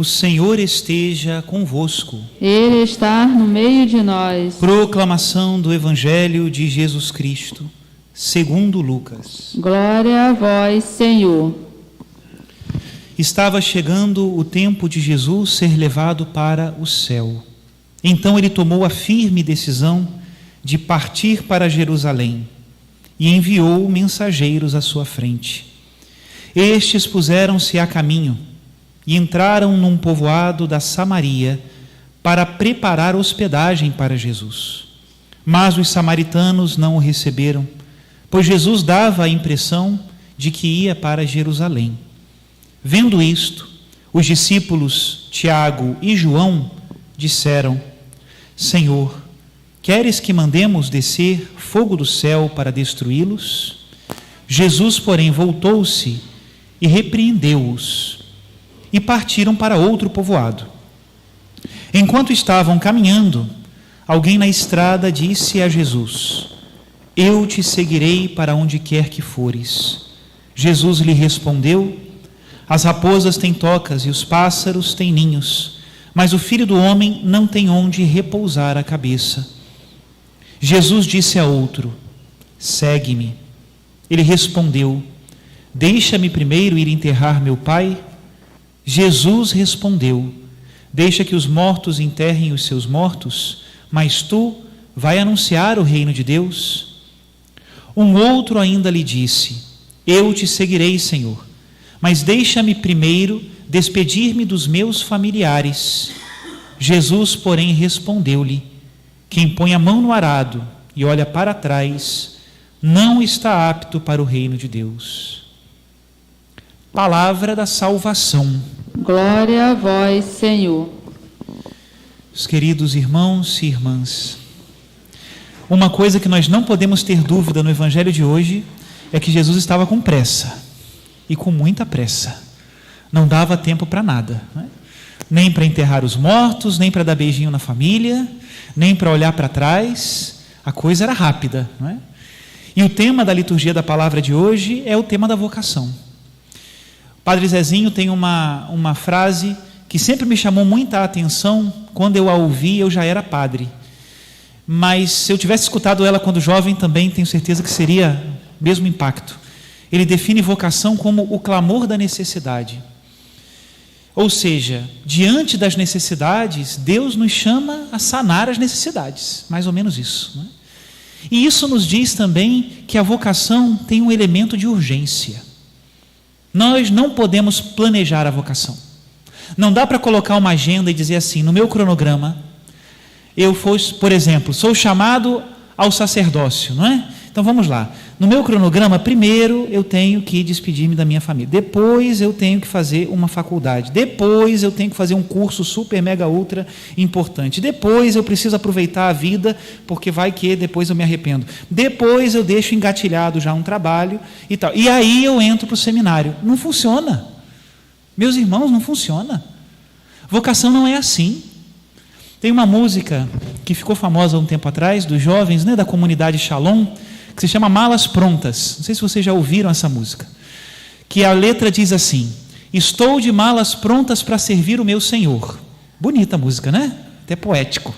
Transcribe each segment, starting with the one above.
O Senhor esteja convosco. Ele está no meio de nós. Proclamação do Evangelho de Jesus Cristo, segundo Lucas. Glória a vós, Senhor. Estava chegando o tempo de Jesus ser levado para o céu. Então ele tomou a firme decisão de partir para Jerusalém e enviou mensageiros à sua frente. Estes puseram-se a caminho e entraram num povoado da Samaria para preparar hospedagem para Jesus. Mas os samaritanos não o receberam, pois Jesus dava a impressão de que ia para Jerusalém. Vendo isto, os discípulos Tiago e João disseram: Senhor, queres que mandemos descer fogo do céu para destruí-los? Jesus, porém, voltou-se e repreendeu-os, e partiram para outro povoado. Enquanto estavam caminhando, alguém na estrada disse a Jesus: Eu te seguirei para onde quer que fores. Jesus lhe respondeu: As raposas têm tocas e os pássaros têm ninhos, mas o Filho do Homem não tem onde repousar a cabeça. Jesus disse a outro: Segue-me. Ele respondeu: Deixa-me primeiro ir enterrar meu pai. Jesus respondeu: Deixa que os mortos enterrem os seus mortos, mas tu vai anunciar o reino de Deus. Um outro ainda lhe disse: Eu te seguirei, Senhor, mas deixa-me primeiro despedir-me dos meus familiares. Jesus, porém, respondeu-lhe: Quem põe a mão no arado e olha para trás, não está apto para o reino de Deus. Palavra da salvação. Glória a vós, Senhor. Os queridos irmãos e irmãs, uma coisa que nós não podemos ter dúvida no Evangelho de hoje é que Jesus estava com pressa, e com muita pressa. Não dava tempo para nada, né? Nem para enterrar os mortos, nem para dar beijinho na família, nem para olhar para trás. A coisa era rápida, não é? E o tema da liturgia da palavra de hoje é o tema da vocação. O Padre Zezinho tem uma frase que sempre me chamou muita atenção. Quando eu a ouvi, eu já era padre, mas se eu tivesse escutado ela quando jovem, também tenho certeza que seria o mesmo impacto. Ele define vocação como o clamor da necessidade. Ou seja, diante das necessidades, Deus nos chama a sanar as necessidades, mais ou menos isso, não é? E isso nos diz também que a vocação tem um elemento de urgência. Nós não podemos planejar a vocação. Não dá para colocar uma agenda e dizer assim: no meu cronograma, por exemplo, sou chamado ao sacerdócio, não é? Então vamos lá. No meu cronograma, primeiro eu tenho que despedir-me da minha família. Depois eu tenho que fazer uma faculdade. Depois eu tenho que fazer um curso super, mega, ultra importante. Depois eu preciso aproveitar a vida, porque vai que depois eu me arrependo. Depois eu deixo engatilhado já um trabalho e tal. E aí eu entro para o seminário. Não funciona. Meus irmãos, não funciona. Vocação não é assim. Tem uma música que ficou famosa há um tempo atrás, dos jovens, né, da comunidade Shalom, que se chama Malas Prontas. Não sei se vocês já ouviram essa música. Que a letra diz assim: Estou de malas prontas para servir o meu Senhor. Bonita a música, né? Até poético.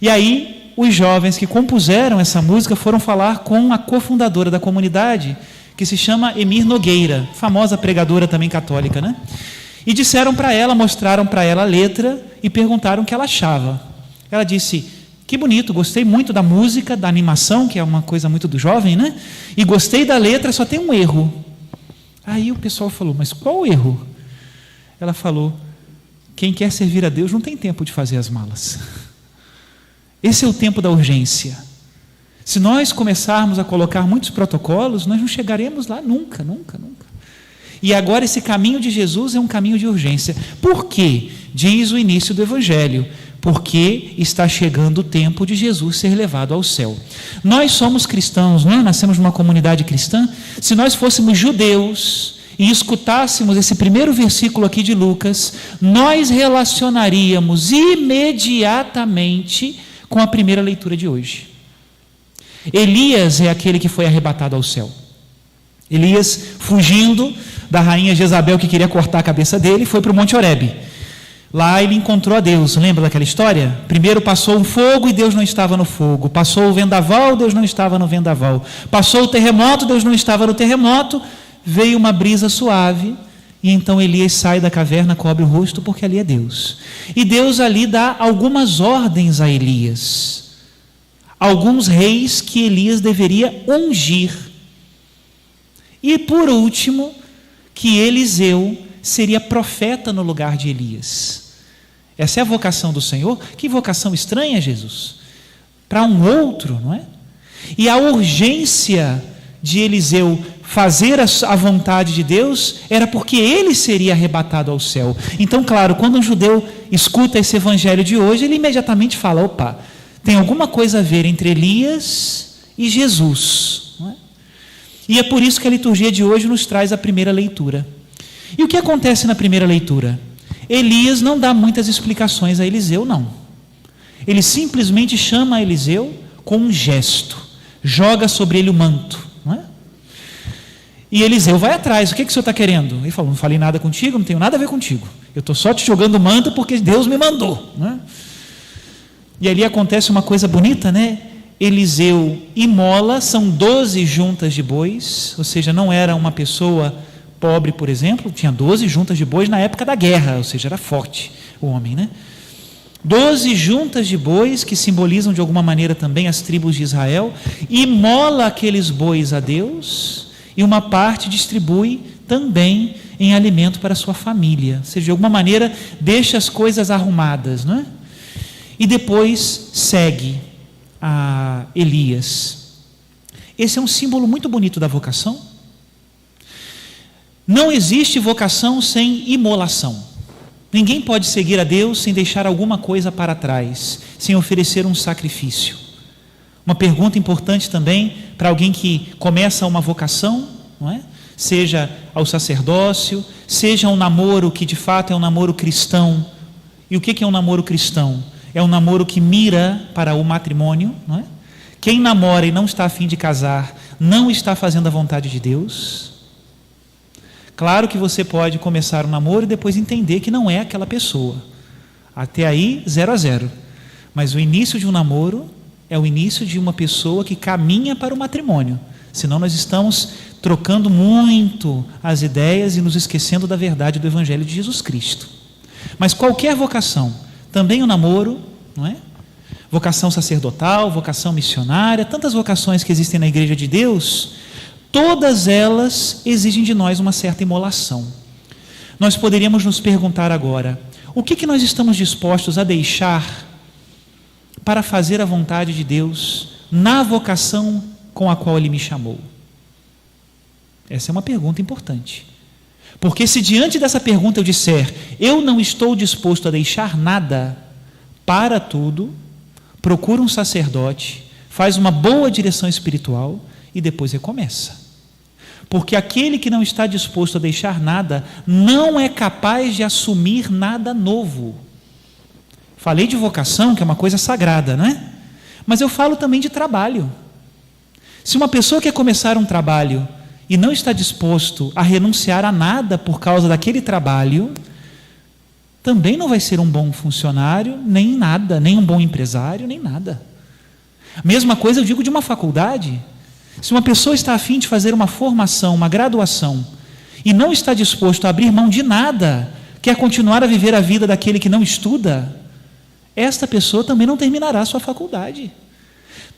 E aí, os jovens que compuseram essa música foram falar com a cofundadora da comunidade, que se chama Emir Nogueira, famosa pregadora também católica, né? E disseram para ela, mostraram para ela a letra e perguntaram o que ela achava. Ela disse: Que bonito, gostei muito da música, da animação, que é uma coisa muito do jovem, né? E gostei da letra, só tem um erro. Aí o pessoal falou: Mas qual o erro? Ela falou: Quem quer servir a Deus não tem tempo de fazer as malas. Esse é o tempo da urgência. Se nós começarmos a colocar muitos protocolos, nós não chegaremos lá nunca, nunca, nunca. E agora esse caminho de Jesus é um caminho de urgência. Por quê? Diz o início do Evangelho: porque está chegando o tempo de Jesus ser levado ao céu. Nós somos cristãos, não é? Nascemos numa comunidade cristã. Se nós fôssemos judeus e escutássemos esse primeiro versículo aqui de Lucas, nós relacionaríamos imediatamente com a primeira leitura de hoje. Elias é aquele que foi arrebatado ao céu. Elias, fugindo da rainha Jezabel, que queria cortar a cabeça dele, foi para o Monte Horebe. Lá ele encontrou a Deus, lembra daquela história? Primeiro passou um fogo e Deus não estava no fogo. Passou o vendaval, Deus não estava no vendaval. Passou o terremoto, Deus não estava no terremoto. Veio uma brisa suave e então Elias sai da caverna, cobre o rosto, porque ali é Deus. E Deus ali dá algumas ordens a Elias. Alguns reis que Elias deveria ungir. E por último, que Eliseu seria profeta no lugar de Elias. Essa é a vocação do Senhor. Que vocação estranha, Jesus. Para um outro, não é? E a urgência de Eliseu fazer a vontade de Deus era porque ele seria arrebatado ao céu. Então, claro, quando um judeu escuta esse evangelho de hoje, ele imediatamente fala, opa, tem alguma coisa a ver entre Elias e Jesus. Não é? E é por isso que a liturgia de hoje nos traz a primeira leitura. E o que acontece na primeira leitura? Elias não dá muitas explicações a Eliseu, não. Ele simplesmente chama Eliseu com um gesto, joga sobre ele o manto, não é? E Eliseu vai atrás. O que o senhor está querendo? Ele falou, não falei nada contigo, não tenho nada a ver contigo. Eu estou só te jogando o manto porque Deus me mandou, não é? E ali acontece uma coisa bonita, né? Eliseu imola, são 12 juntas de bois, ou seja, não era uma pessoa pobre, por exemplo, tinha 12 juntas de bois na época da guerra, ou seja, era forte o homem, né? 12 juntas de bois, que simbolizam de alguma maneira também as tribos de Israel, imola aqueles bois a Deus, e uma parte distribui também em alimento para a sua família, ou seja, de alguma maneira deixa as coisas arrumadas, não é? E depois segue a Elias. Esse é um símbolo muito bonito da vocação. Não existe vocação sem imolação. Ninguém pode seguir a Deus sem deixar alguma coisa para trás, sem oferecer um sacrifício. Uma pergunta importante também para alguém que começa uma vocação, não é? Seja ao sacerdócio, seja um namoro que de fato é um namoro cristão. E o que é um namoro cristão? É um namoro que mira para o matrimônio, não é? Quem namora e não está a fim de casar, não está fazendo a vontade de Deus. Claro que você pode começar um namoro e depois entender que não é aquela pessoa. Até aí, 0 a 0. Mas o início de um namoro é o início de uma pessoa que caminha para o matrimônio. Senão nós estamos trocando muito as ideias e nos esquecendo da verdade do Evangelho de Jesus Cristo. Mas qualquer vocação, também o namoro, não é? Vocação sacerdotal, vocação missionária, tantas vocações que existem na Igreja de Deus, todas elas exigem de nós uma certa imolação. Nós poderíamos nos perguntar agora, o que nós estamos dispostos a deixar para fazer a vontade de Deus na vocação com a qual Ele me chamou? Essa é uma pergunta importante. Porque se diante dessa pergunta eu disser, eu não estou disposto a deixar nada, para tudo, procura um sacerdote, faz uma boa direção espiritual e depois recomeça. Porque aquele que não está disposto a deixar nada, não é capaz de assumir nada novo. Falei de vocação, que é uma coisa sagrada, não é? Mas eu falo também de trabalho. Se uma pessoa quer começar um trabalho e não está disposto a renunciar a nada por causa daquele trabalho, também não vai ser um bom funcionário, nem nada, nem um bom empresário, nem nada. Mesma coisa eu digo de uma faculdade. Se uma pessoa está a fim de fazer uma formação, uma graduação, e não está disposto a abrir mão de nada, quer continuar a viver a vida daquele que não estuda, esta pessoa também não terminará a sua faculdade.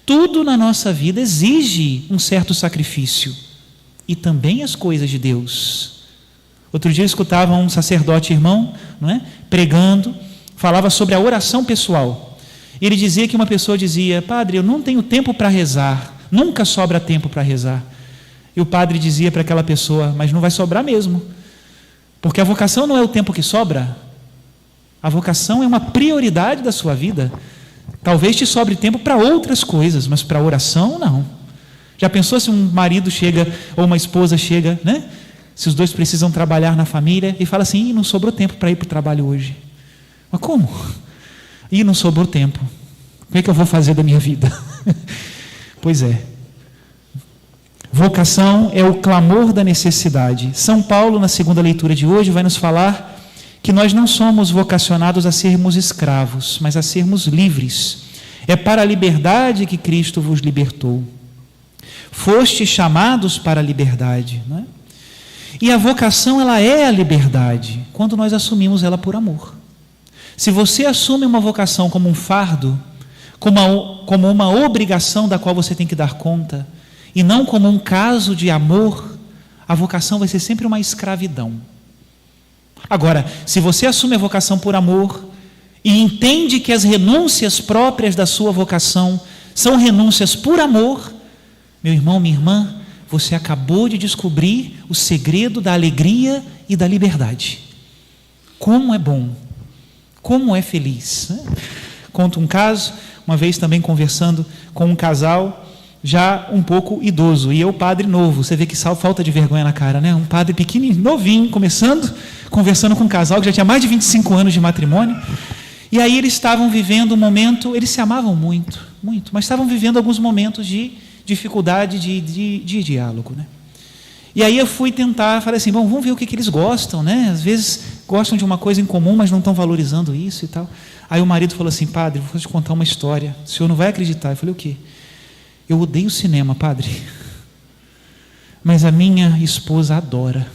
Tudo na nossa vida exige um certo sacrifício, e também as coisas de Deus. Outro dia eu escutava um sacerdote irmão, não é, pregando, falava sobre a oração pessoal. Ele dizia que uma pessoa dizia, padre, eu não tenho tempo para rezar, nunca sobra tempo para rezar. E o padre dizia para aquela pessoa, mas não vai sobrar mesmo, porque a vocação não é o tempo que sobra, a vocação é uma prioridade da sua vida. Talvez te sobre tempo para outras coisas, mas para a oração não. Já pensou se um marido chega, ou uma esposa chega, né? Se os dois precisam trabalhar na família, e fala assim, não sobrou tempo para ir para o trabalho hoje. Mas como? Não sobrou tempo. O que eu vou fazer da minha vida? Pois é. Vocação é o clamor da necessidade. São Paulo, na segunda leitura de hoje, vai nos falar que nós não somos vocacionados a sermos escravos, mas a sermos livres. É para a liberdade que Cristo vos libertou. Fostes chamados para a liberdade, não é? E a vocação, ela é a liberdade, quando nós assumimos ela por amor. Se você assume uma vocação como um fardo, como uma obrigação da qual você tem que dar conta, e não como um caso de amor, a vocação vai ser sempre uma escravidão. Agora, se você assume a vocação por amor e entende que as renúncias próprias da sua vocação são renúncias por amor, meu irmão, minha irmã, você acabou de descobrir o segredo da alegria e da liberdade. Como é bom, como é feliz, né? Conto um caso, uma vez também conversando com um casal já um pouco idoso, e eu padre novo. Você vê que falta de vergonha na cara, né? Um padre pequenininho, novinho, conversando com um casal que já tinha mais de 25 anos de matrimônio. E aí eles estavam vivendo um momento, eles se amavam muito, muito, mas estavam vivendo alguns momentos de dificuldade de diálogo, né? E aí eu fui tentar, falei assim, bom, vamos ver o que eles gostam, né? Às vezes gostam de uma coisa em comum, mas não estão valorizando isso e tal. Aí o marido falou assim, padre, vou te contar uma história, o senhor não vai acreditar. Eu falei, o quê? Eu odeio cinema, padre, mas a minha esposa adora.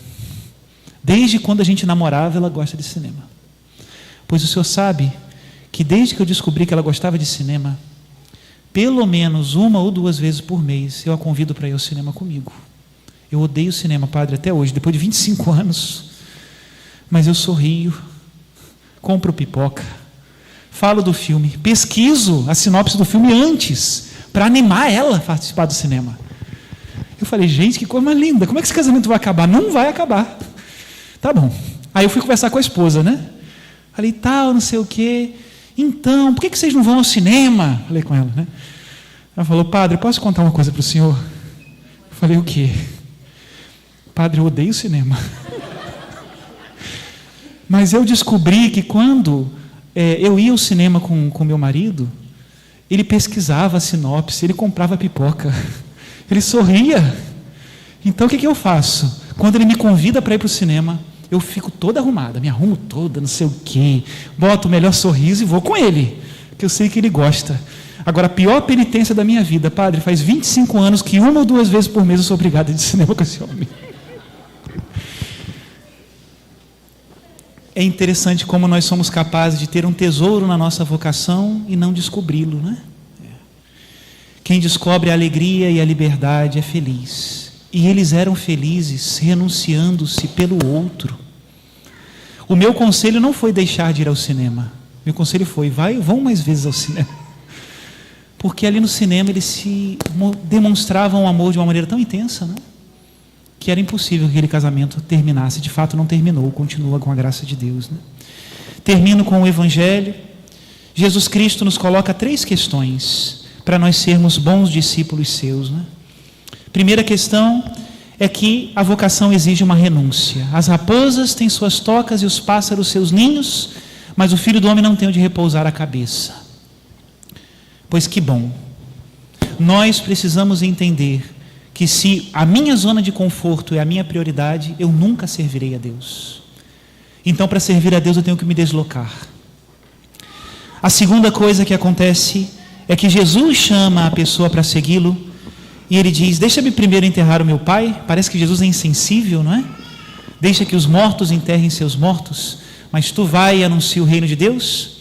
Desde quando a gente namorava, ela gosta de cinema. Pois o senhor sabe que desde que eu descobri que ela gostava de cinema, pelo menos 1 ou 2 vezes por mês eu a convido para ir ao cinema comigo. Eu odeio cinema, padre, até hoje, depois de 25 anos, mas eu sorrio, compro pipoca, falo do filme, pesquiso a sinopse do filme antes, para animar ela a participar do cinema. Eu falei, gente, que coisa mais linda, como é que esse casamento vai acabar? Não vai acabar. Tá bom. Aí eu fui conversar com a esposa, né? Falei, tal, não sei o quê. Então, por que vocês não vão ao cinema? Falei com ela, né? Ela falou, padre, posso contar uma coisa para o senhor? Eu falei, o quê? Padre, eu odeio cinema. Mas eu descobri que quando eu ia ao cinema com meu marido, ele pesquisava a sinopse, ele comprava pipoca, ele sorria. Então o que eu faço? Quando ele me convida para ir para o cinema, eu fico toda arrumada, me arrumo toda, não sei o quê, boto o melhor sorriso e vou com ele, porque eu sei que ele gosta. Agora, a pior penitência da minha vida, padre, faz 25 anos que 1 ou 2 vezes por mês eu sou obrigado a ir de cinema com esse homem. É interessante como nós somos capazes de ter um tesouro na nossa vocação e não descobri-lo, né? Quem descobre a alegria e a liberdade é feliz. E eles eram felizes renunciando-se pelo outro. O meu conselho não foi deixar de ir ao cinema. Meu conselho foi, vão mais vezes ao cinema. Porque ali no cinema eles se demonstravam o amor de uma maneira tão intensa, né? Que era impossível que aquele casamento terminasse. De fato não terminou, continua com a graça de Deus, né? Termino com o Evangelho. Jesus Cristo nos coloca 3 questões para nós sermos bons discípulos seus, né? Primeira questão é que a vocação exige uma renúncia. As raposas têm suas tocas e os pássaros seus ninhos, mas o Filho do Homem não tem onde repousar a cabeça. Pois que bom. Nós precisamos entender que se a minha zona de conforto é a minha prioridade, eu nunca servirei a Deus. Então, para servir a Deus, eu tenho que me deslocar. A segunda coisa que acontece é que Jesus chama a pessoa para segui-lo e ele diz, deixa-me primeiro enterrar o meu pai. Parece que Jesus é insensível, não é? Deixa que os mortos enterrem seus mortos, mas tu vai e anuncia o reino de Deus.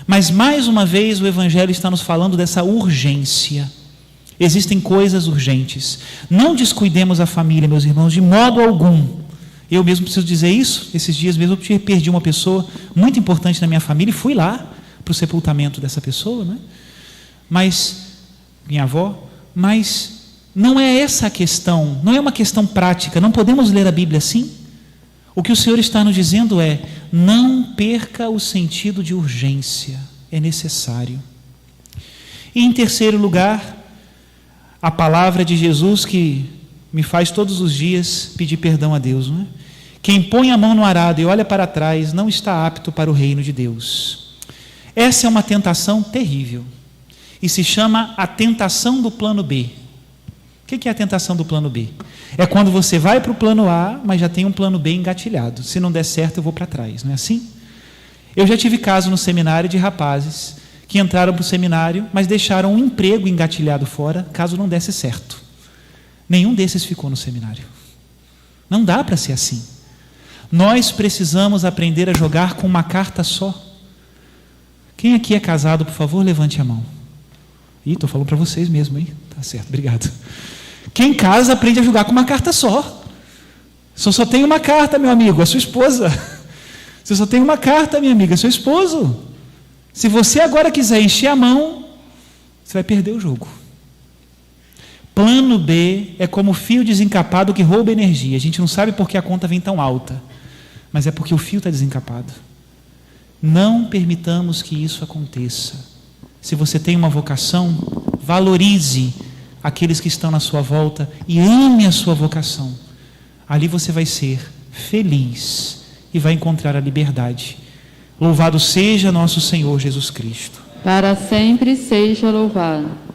Mas mais uma vez o Evangelho está nos falando dessa urgência. Existem coisas urgentes. Não descuidemos a família, meus irmãos, de modo algum. Eu mesmo preciso dizer isso. Esses dias mesmo eu perdi uma pessoa muito importante na minha família e fui lá para o sepultamento dessa pessoa, né? Minha avó, mas não é essa a questão, não é uma questão prática, não podemos ler a Bíblia assim. O que o Senhor está nos dizendo é, não perca o sentido de urgência, é necessário. E em terceiro lugar, a palavra de Jesus que me faz todos os dias pedir perdão a Deus, não é? Quem põe a mão no arado e olha para trás não está apto para o reino de Deus. Essa é uma tentação terrível e se chama a tentação do plano B. O que é a tentação do plano B? É quando você vai para o plano A, mas já tem um plano B engatilhado. Se não der certo, eu vou para trás, não é assim? Eu já tive caso no seminário de rapazes que entraram para o seminário, mas deixaram um emprego engatilhado fora, caso não desse certo. Nenhum desses ficou no seminário. Não dá para ser assim. Nós precisamos aprender a jogar com uma carta só. Quem aqui é casado, por favor, levante a mão. Ih, estou falando para vocês mesmo, hein? Tá certo, obrigado. Quem casa aprende a jogar com uma carta só. Você só tem uma carta, meu amigo, a sua esposa. Você só tem uma carta, minha amiga, seu esposo. Se você agora quiser encher a mão, você vai perder o jogo. Plano B é como fio desencapado que rouba energia. A gente não sabe por que a conta vem tão alta, mas é porque o fio está desencapado. Não permitamos que isso aconteça. Se você tem uma vocação, valorize aqueles que estão na sua volta e ame a sua vocação. Ali você vai ser feliz e vai encontrar a liberdade. Louvado seja nosso Senhor Jesus Cristo. Para sempre seja louvado.